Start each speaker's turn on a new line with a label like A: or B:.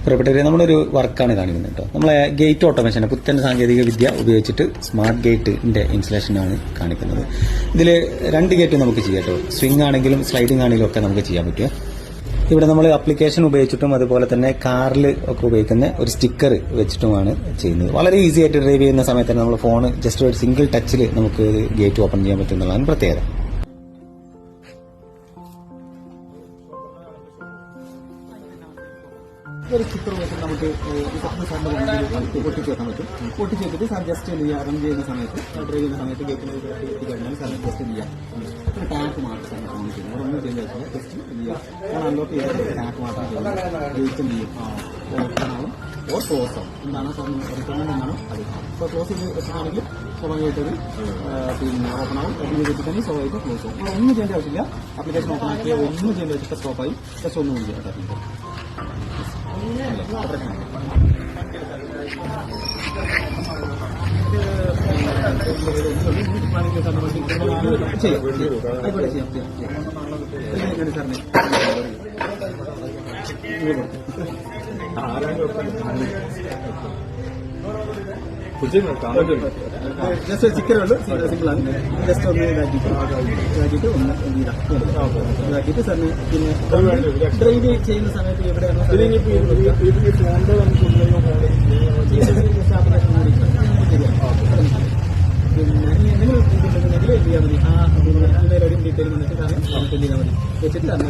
A: പ്രിയപ്പെട്ടവരെ, നമ്മളൊരു വർക്കാണ് കാണിക്കുന്നത് കേട്ടോ. നമ്മളെ ഗേറ്റ് ഓട്ടോമേഷൻ പുത്തൻ സാങ്കേതിക വിദ്യ ഉപയോഗിച്ചിട്ട് സ്മാർട്ട് ഗേറ്റിന്റെ ഇൻസ്റ്റലേഷനാണ് കാണിക്കുന്നത്. ഇതിൽ 2 ഗേറ്റ് നമുക്ക് ചെയ്യാം കേട്ടോ. സ്വിംഗ് ആണെങ്കിലും സ്ലൈഡിംഗ് ആണെങ്കിലും ഒക്കെ നമുക്ക് ചെയ്യാൻ പറ്റുക. ഇവിടെ നമ്മൾ ആപ്ലിക്കേഷൻ ഉപയോഗിച്ചിട്ടും അതുപോലെ തന്നെ കാറിൽ ഒക്കെ ഉപയോഗിക്കുന്ന ഒരു സ്റ്റിക്കർ വെച്ചിട്ടുമാണ് ചെയ്യുന്നത്. വളരെ ഈസി ആയിട്ട് ഡ്രൈവ് ചെയ്യുന്ന സമയത്ത് തന്നെ നമ്മൾ ഫോൺ ജസ്റ്റ് ഒരു സിംഗിൾ ടച്ചിൽ നമുക്ക് ഗേറ്റ് ഓപ്പൺ ചെയ്യാൻ പറ്റും എന്നുള്ളതാണ് പ്രത്യേകത. ഒരു സ്റ്റിക്കർ വെച്ചിട്ട് നമുക്ക് ഒട്ടിച്ച് വെക്കാൻ പറ്റും. ഒട്ടിച്ച് വെച്ചിട്ട് സാർ ജസ്റ്റ് എന്ത് ചെയ്യുക, റൺ ചെയ്യുന്ന സമയത്ത് ഡ്രൈവ് ചെയ്യുന്ന സമയത്ത് ഗേറ്റിൽ എത്തി കഴിഞ്ഞാൽ സാറിന് ജസ്റ്റ് എന്ത് ചെയ്യാം, ഒരു ടാപ്പ് മാത്രം സാറിന് ഓൺ ചെയ്യും. ഒന്നും ചെയ്ത് വെച്ചാൽ ജസ്റ്റ് എന്ത് ചെയ്യുക, ഫോൺ അൺലോക്ക് ചെയ്തിട്ട് ടാപ്പ് മാത്രം ചെയ്യുക. ഗേറ്റ് എന്ത് ചെയ്യും, ഓപ്പണാവും ഓർ ക്ലോസ് ആവും. എന്താണ് സാറിന് റിട്ടേൺ എന്നാണ് അത്. ഇപ്പോൾ ക്ലോസ് ചെയ്ത് വെച്ചിട്ടാണെങ്കിൽ സ്വാഭാവികമായിട്ടത് പിന്നെ ഓപ്പൺ ആവും. ഓപ്പൺ ചെയ്തിട്ടുണ്ടെങ്കിൽ സ്വാഭാവികമായിട്ട് ക്ലോസ് ആവും. ഒന്നും ചെയ്യേണ്ട ആവശ്യമില്ല. ആപ്ലിക്കേഷൻ ഓപ്പൺ ആക്കിയാൽ ഒന്നും ചെയ്യേണ്ട ആവശ്യമില്ല. സ്റ്റോപ്പായി ജസ്റ്റ് ഒന്നും കൂടി ചെയ്യാം. ജസ്റ്റ് ചിക്കൻ ഉള്ളു, സിമ്പിളാണ്. ജസ്റ്റ് ഒന്ന് ഇതാക്കിയിട്ട് ഒന്ന് ഇതാക്കിയിട്ട് സാറിന് പിന്നെ ഡ്രൈവ് ചെയ്യുന്ന സമയത്ത് എവിടെയാണോ പിന്നെ നിങ്ങൾ എന്ത് ചെയ്യാൻ മതി, ആ പിന്നെ ഇമെയിൽ ഐ ഡി ഡീറ്റെയിൽ വന്നിട്ട് സാറിന് ചെയ്താൽ മതി. വെച്ചിട്ട് അന്ന്